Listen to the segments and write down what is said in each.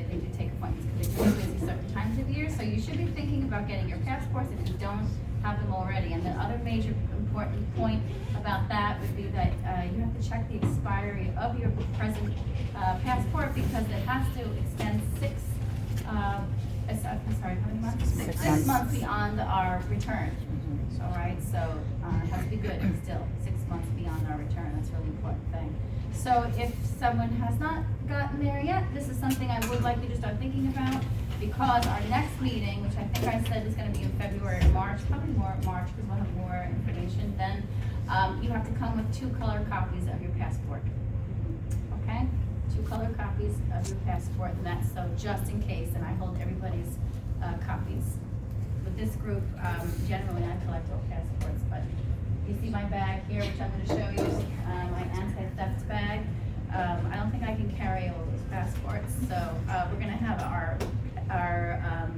they do take appointments because they're really busy certain times of year. So you should be thinking about getting your passports if you don't have them already. And the other major important point about that would be that you have to check the expiry of your present passport because it has to extend how many months? 6 months beyond our return. All right, so it has to be good still, 6 months beyond our return. That's a really important thing. So if someone has not gotten there yet, this is something I would like you to start thinking about because our next meeting, which I think I said is going to be in February or March, probably more March because we'll have more information then, you have to come with 2 color copies of your passport. Okay? 2 color copies of your passport, and that's so just in case, and I hold everybody's copies. With this group, generally I collect all passports, but you see my bag here, which I'm going to show you, my anti-theft bag. I don't think I can carry all those passports, so we're going to have our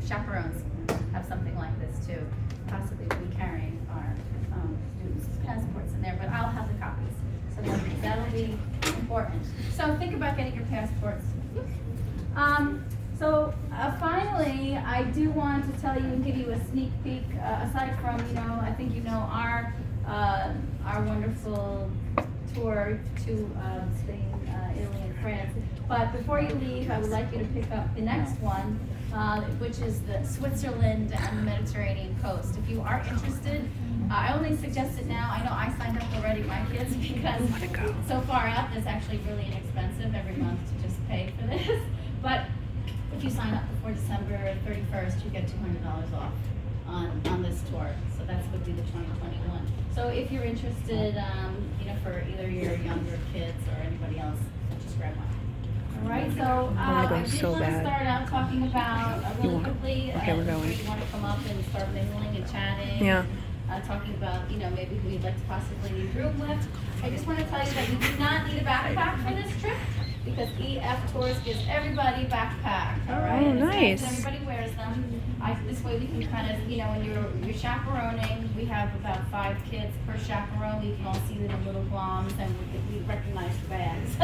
chaperones have something like this too, possibly be carrying our students' passports in there, but I'll have the copies, so that'll be important. So think about getting your passports. So finally, I do want to tell you and give you a sneak peek. Aside from, I think our wonderful tour to Spain, Italy, and France. But before you leave, I would like you to pick up the next one, which is the Switzerland and the Mediterranean coast. If you are interested, I only suggest it now. I know I signed up already, my kids, because so far out, it's actually really inexpensive every month to just pay for this. But if you sign up before December 31st, you get $200 off on this tour. So that would be the 2021. So if you're interested, for either your younger kids or anybody else, just grab one. All right, so I did want to start out talking about really quickly. Okay, we're going. You want to come up and start mingling and chatting. Yeah. Talking about, maybe who you'd like to possibly need room with. I just want to tell you that you do not need a backpack for this trip because EF Tours gives everybody backpack. All right. Oh, nice. Everybody wears them. This way we can kind of, when you're chaperoning, we have about 5 kids per chaperone. We can all see the little gloms and we recognize the bags.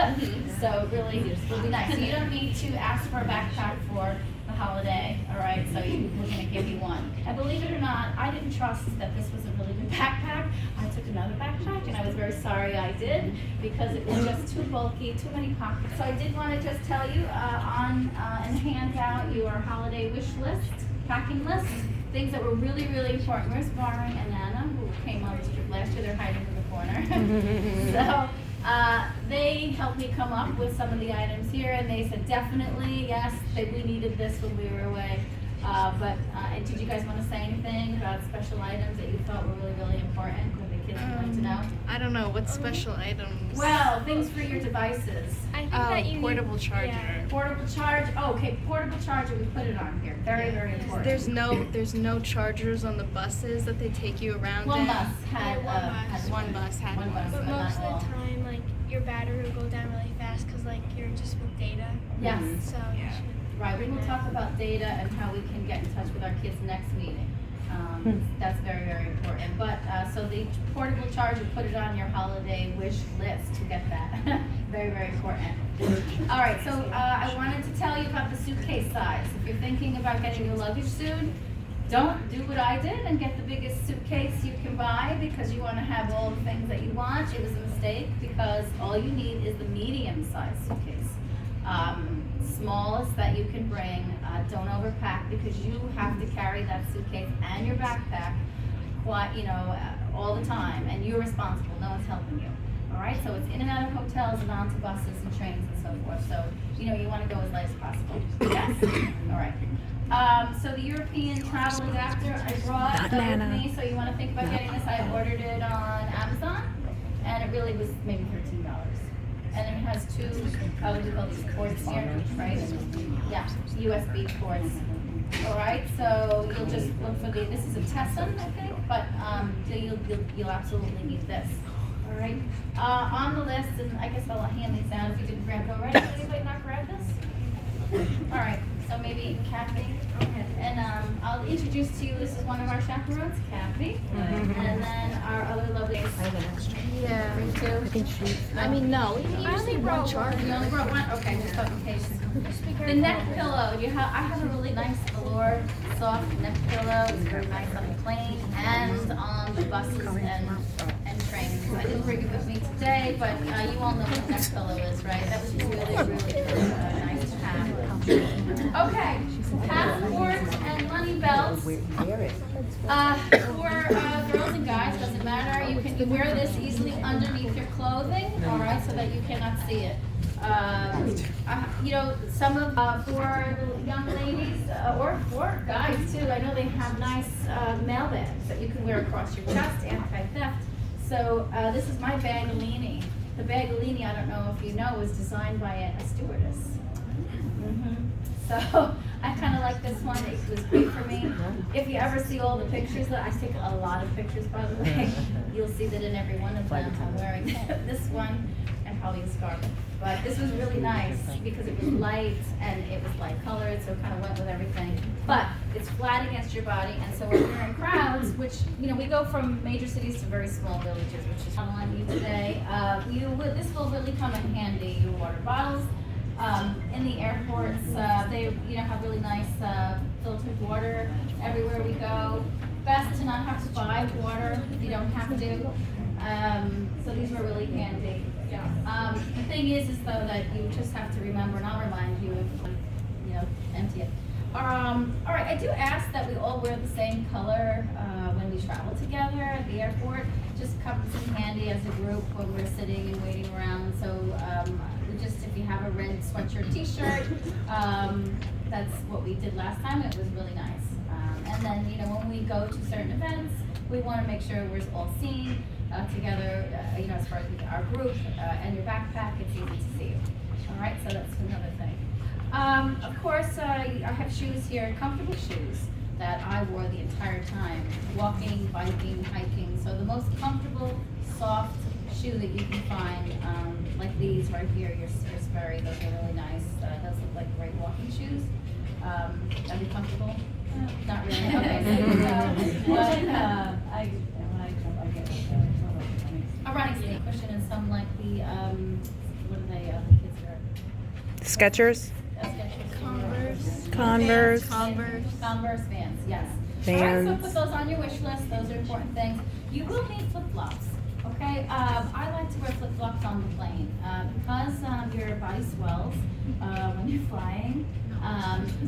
So really, it will be nice. So you don't need to ask for a backpack for the holiday, all right? So we're going to give you one. And believe it or not, I didn't trust that this was a really good backpack. I took another backpack and I was very sorry I did because it was just too bulky, too many pockets. So I did want to just tell you and hand out your holiday wish list, packing list, things that were really, really important. Where's Barring and Anna, who came on this trip last year? They're hiding in the corner. So they helped me come up with some of the items here, and they said definitely, yes, that we needed this when we were away. And did you guys want to say anything about special items that you thought were really, really important that the kids would like to know? I don't know, what special items? Well, things for your devices. I think that you portable need, charger. Yeah. Portable charge. Oh, okay, portable charger. We put it on here. Very, very important. There's no chargers on the buses that they take you around One in. bus had One bus had one bus, But but most not all. of the time, like, your battery will go down really fast because, like, you're just with data. Yes. So you should. Right, we will talk about data and how we can get in touch with our kids next meeting. That's very, very important. But, so the portable charger, put it on your holiday wish list to get that. Very, very important. All right, so I wanted to tell you about the suitcase size. If you're thinking about getting your luggage soon, don't do what I did and get the biggest suitcase you can buy because you want to have all the things that you want. It was a mistake because all you need is the medium-sized suitcase. Smallest that you can bring. Don't overpack because you have to carry that suitcase and your backpack all the time, and you're responsible. No one's helping you. All right, so it's in and out of hotels and onto buses and trains and so forth. So you want to go as light as possible. Yes. All right. So the European travel adapter I brought with me. So you want to think about getting this? I ordered it on Amazon, and it really was maybe $13. And it has 2, what do you call these ports here, right? Yeah, USB ports. All right, so you'll just look for this is a Tesson, I think, but you'll absolutely need this. All right, on the list, and I guess I'll hand these out if you didn't grab it already. Did anybody not grab this? All right, So maybe Kathy. And I'll introduce to you, this is one of our chaperones, Kathy. And then our other lovely. Yeah. Bring two. I mean, no, we I usually one charger. You only brought one? Okay, just in case. The neck pillow, I have a really nice velour, soft neck pillow. It's very nice on the plane and on the buses and trains. I didn't bring it with me today, but you all know what a neck pillow is, right? That was really, really nice to have. Okay, passports and money belts. For girls and guys, doesn't matter. You can wear this easily underneath your clothing, all right, so that you cannot see it. You know, some of for young ladies or guys too. I know they have nice mail bags that you can wear across your chest, anti-theft. So this is my Bagolini. The Bagolini, I don't know if you know, was designed by a stewardess. So I kind of like this one. It was great for me. If you ever see all the pictures, I take a lot of pictures, by the way. You'll see that in every one of them I'm wearing this one and probably a scarf. But this was really nice because it was light and it was light colored, so it kind of went with everything. But it's flat against your body, and so when you're in crowds, which, you know, we go from major cities to very small villages, which is on you today. This will really come in handy. Your water bottles. In the airports, they have really nice filtered water everywhere we go. Best to not have to buy water if you don't have to. So these were really handy. The thing is though that you just have to remember, and I'll remind you if empty it. All right, I do ask that we all wear the same color when we travel together at the airport. Just comes in handy as a group when we're sitting and waiting around. So if you have a red sweatshirt, t-shirt, that's what we did last time. It was really nice. And then when we go to certain events, we want to make sure we're all seen together. As far as our group and your backpack, it's easy to see you. All right, so that's another thing. Of course, I have shoes here, comfortable shoes that I wore the entire time, walking, biking, hiking. So the most comfortable, soft shoe that you can find, like these right here, your Sperry, those are really nice. Those look like great walking shoes. That'd be comfortable? Not really. Okay, so a running sneak cushion and some like the what are they? The kids wear. Skechers? Converse. Converse Vans, yes. Vans. All right, so put those on your wish list. Those are important things. You will need flip-flops, okay? I like to wear flip-flops on the plane because your body swells when you're flying.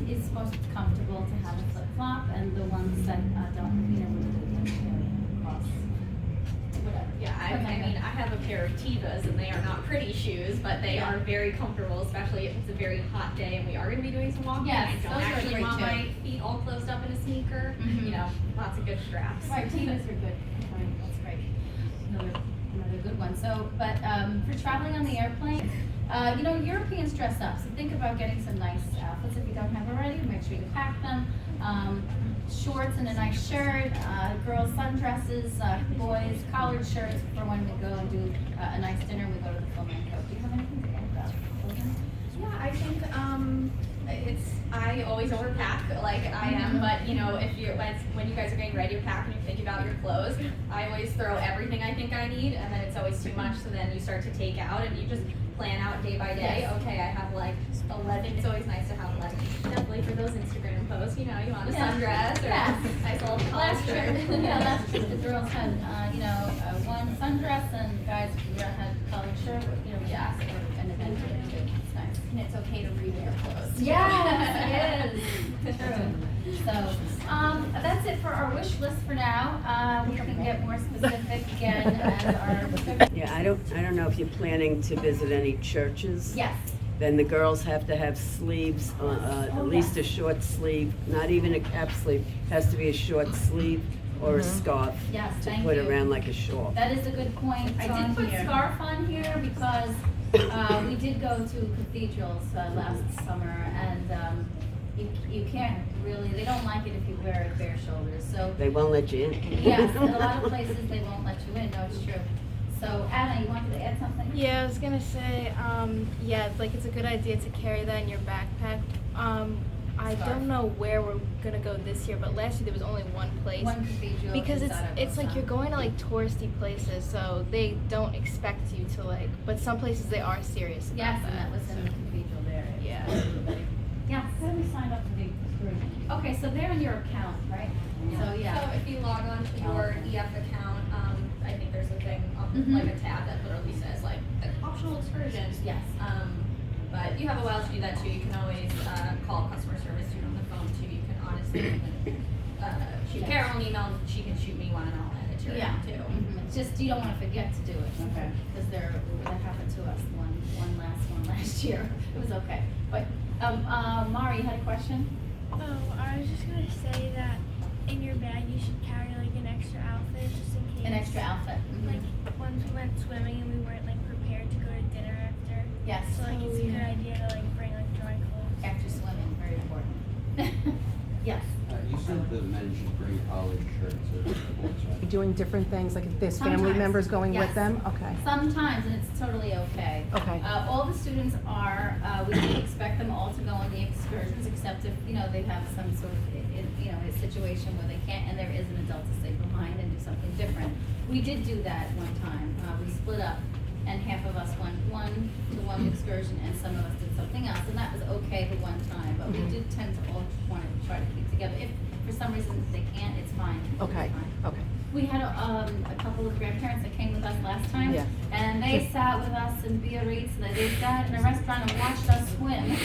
It's most comfortable to have a flip-flop, and the ones that don't, cross. Whatever. Yeah, I mean, I have a pair of Tevas, and they are not pretty shoes, but they are very comfortable, especially if it's a very hot day and we are going to be doing some walking. Yes, I don't those are actually great want too. my feet all closed up in a sneaker. Lots of good straps. Right, Tevas are good. Right, that's great. Another good one. So, but for traveling on the airplane, Europeans dress up. So think about getting some nice outfits if you don't have already. Make sure you pack them. Shorts and a nice shirt. Girls sundresses. Boys collared shirts for when we go and do a nice dinner. We go to the flamenco. Do you have anything to add about clothing? Yeah, I think I always overpack like I am, but when you guys are getting ready to pack and you think about your clothes, I always throw everything I think I need, and then it's always too much, so then you start to take out and you just plan out day by day. Yes. Okay, I have like 11. It's always nice to have like definitely for those Instagram posts. You want a sundress or a nice little Last shirt. trip, last trip the girls had one sundress and guys had collared shirt. We asked for an event too. It's nice. And it's okay to rewear clothes. Yes, it is. True. So, that's it for our wish list for now. We can get more specific again as our. Yeah, I don't know if you're planning to visit any churches. Yes. Then the girls have to have sleeves, at least a short sleeve, not even a cap sleeve, has to be a short sleeve or a scarf Yes, to thank put you. around like a shawl. That is a good point. I did put scarf on here because we did go to cathedrals last summer, and you can't really, they don't like it if you wear it bare shoulders. So They won't let you in. yes, in a lot of places they won't let you in. No, it's true. So Anna, you wanted to add something? Yeah, I was gonna say, it's a good idea to carry that in your backpack. I scarf. don't know where we're gonna go this year, but last year there was only one place. One cathedral. Because inside of it's like Wilson. you're going to like touristy places, so they don't expect you to like. But some places they are serious about Yes, that. and that was in the cathedral there. Yeah. Yes. How do we sign up for the excursion? Okay, so they're in your account, right? So, yeah. So if you log on to your EF account, I think there's a thing, Mhm. like a tab that literally says like optional excursions. Yes. But you have a while to do that too. You can always call customer service dude on the phone too. You can honestly shoot Carol an email. She can shoot me one and I'll add it to your Yeah. account too. It's just, you don't wanna forget to do it. Okay. Because that happened to us one last year. It was okay. But, Mari, you had a question? Oh, I was just gonna say that in your bag you should carry like an extra outfit just in case. An extra outfit? Mhm. Like once we went swimming and we weren't like prepared to go to dinner after. Yes. So like it's a good idea to like bring like dry clothes. After swimming, very important. Yes. You said the men should bring collared shirts or sports, right? Doing different things, like if there's family Sometimes, members going yes. with them? Okay. Sometimes, and it's totally okay. Okay. All the students are, we do expect them all to go on the excursions, except if, they have some sort of, a situation where they can't, and there is an adult to stay behind and do something different. We did do that one time. We split up, and half of us went to one excursion, and some of us did something else, and that was okay the one time. But we did tend to all want to try to keep together. If for some reason they can't, it's fine. Okay, It's fine. okay. We had a couple of grandparents that came with us last time, Yeah. and they sat with us in Biarritz, and they sat in a restaurant and watched us swim.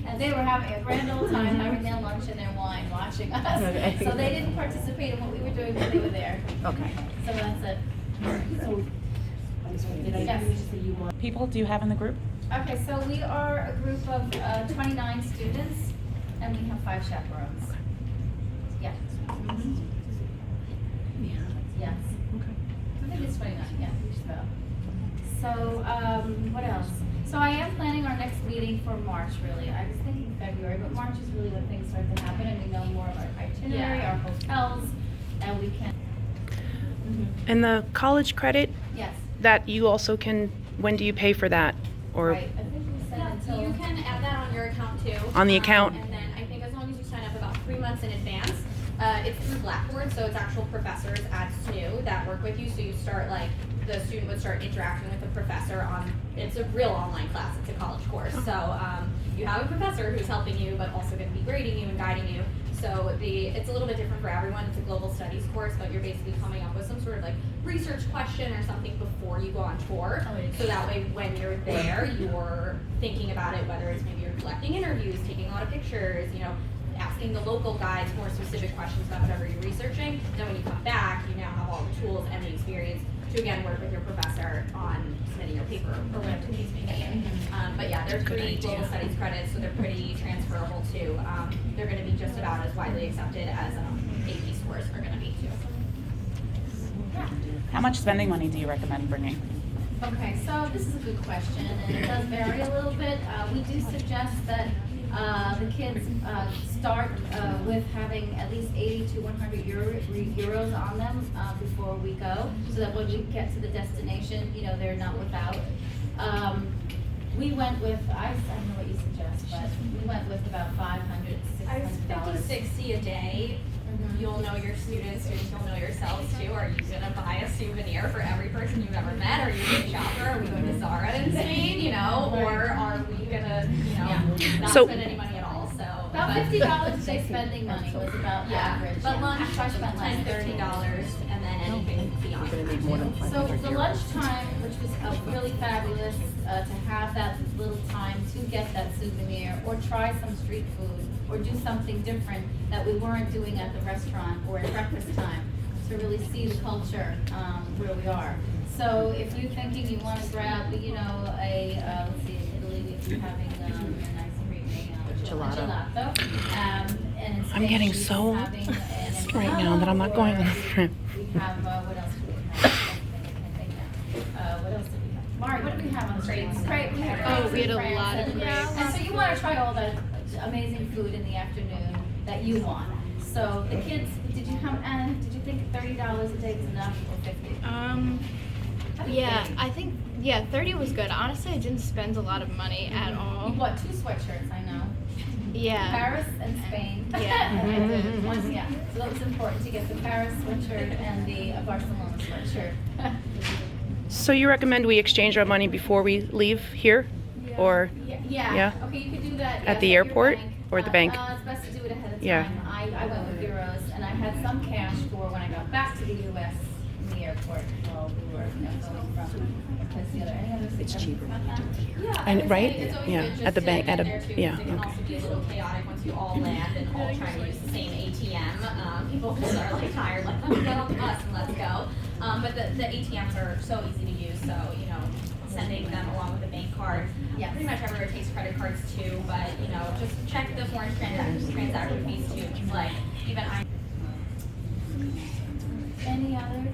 And they were having a grand old time, having their lunch and their wine, watching us. Okay. So they didn't participate in what we were doing, but they were there. Okay. So that's it. Yes. People do you have in the group? Okay, so we are a group of 29 students, and we have 5 chaperones. Yeah. Mhm. Yes. I think it's 29, yeah, just about. So, what else? So I am planning our next meeting for March, really. I was thinking February, but March is really when things start to happen, and we know more of our itinerary, Yeah. our hotels, and we can. Mhm. And the college credit, Yes, that you also can, when do you pay for that? Or right, I think we said Yeah, until. you can add that on your account too. On the account? And then I think as long as you sign up about 3 months in advance, it's through Blackboard, so it's actual professors at SNU that work with you. So you start the student would start interacting with the professor on, it's a real online class, it's a college course. So you have a professor who's helping you, but also going to be grading you and guiding you. So it's a little bit different for everyone. It's a global studies course, but you're basically coming up with some sort of research question or something before you go on tour. Oh, yeah. So that way when you're there, you're thinking about it, whether it's maybe you're collecting interviews, taking a lot of pictures, asking the local guides more specific questions about whatever you're researching. Then when you come back, you now have all the tools and the experience to again work with your professor on submitting your paper or whatever the case may be. But yeah, there's 3 global studies credits, so they're pretty transferable too. They're going to be just about as widely accepted as AP scores are going to be too. Yeah. How much spending money do you recommend bringing? Okay, so this is a good question, and it does vary a little bit. We do suggest that the kids start with having at least 80 to 100 euros on them before we go, so that when we get to the destination, they're not without. We went with, I don't know what you suggest, but we went with about $500, I was $600. thinking $60 a day. You'll know your students, you'll know yourselves too. Are you gonna buy a souvenir for every person you've ever met? Are you a shopper? Are we going to Zara in Spain, or are we gonna, not So- spend any money at all? So About $50 a day spending money was about yeah, average. but Yeah. lunch Actually, I spent less $10, than $30, and then anything beyond. You're gonna need more than So 500 the euros. lunchtime, which was really fabulous, to have that little time to get that souvenir, or try some street food, or do something different that we weren't doing at the restaurant or at breakfast time, to really see the culture, where we are. So if you're thinking you wanna grab, let's see, in Italy, we're having, a nice creamy, Gelato. And in I'm getting Spain, so she's having an right now that I'm not going on empanada, this trip. we have, what else do we have? I can't think now. What else did we have? Mari, what did we have on the Crepes. Crepe. We had Oh, crepes we had in a France, lot of and- crepes. And so you wanna try all that amazing food in the afternoon that you want. So the kids, did you think $30 a day is enough or 50? Yeah, I think 30 was good. Honestly, I didn't spend a lot of money at all. You bought 2 sweatshirts, I know. Yeah. Paris and Spain. Yeah, I did. One, yeah, so that was important to get the Paris sweatshirt and the Barcelona sweatshirt. So you recommend we exchange our money before we leave here? Or, Yeah. Yeah. Okay, you could do that. At yes, the your airport bank. or the bank? It's best to do it ahead of time. Yeah. I went with euros, and I had some cash for when I got back to the U.S. in the airport while we were going from place to the other. Any other suggestions about that? Yeah, And- I would right? say it's always Yeah, good just at the to bank- get at a- there too, yeah, because it can okay. also be a little chaotic once you all land and all try to use the same ATM. People just are like tired, like, let's get on the bus and let's go. But the ATMs are so easy to use, so, you know, sending them along with a bank card. Yes. Pretty much everywhere takes credit cards too, but, you know, just check the foreign transaction fees too, 'cause, like, even I. Any other